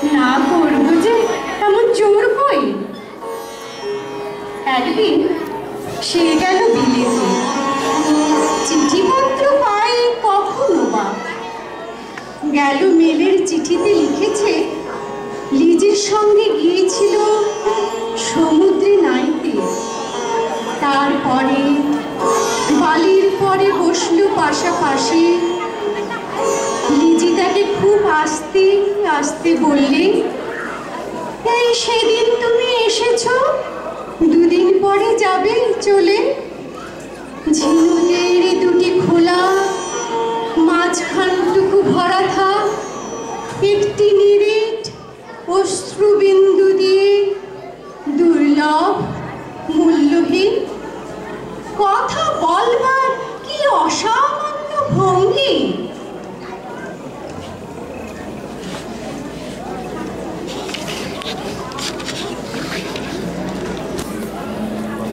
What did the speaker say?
না করবো যে এমন জোর কই। একদিন সে গেল বিলেতে, চিঠিপত্র পাই কখনো বা। গেল মেলের চিঠিতে লিখেছে লিজের সঙ্গে গিয়েছিল সমুদ্রে নাইতে। তারপরে বালির পরে বসলো পাশাপাশি। লিজি তাকে খুব আস্তে আস্তে বললে, এই সেদিন তুমি এসেছো, দুদিন পরে যাবে চলে। ঝিনুকের দুটি খোলা, মাঝখানটুকু ভরা থাক একটি নিরেট অশ্রুবিন্দু দিয়ে, দুর্লভ মূল্যহীন। কথা বলবার কি অসামান্য ভঙ্গি।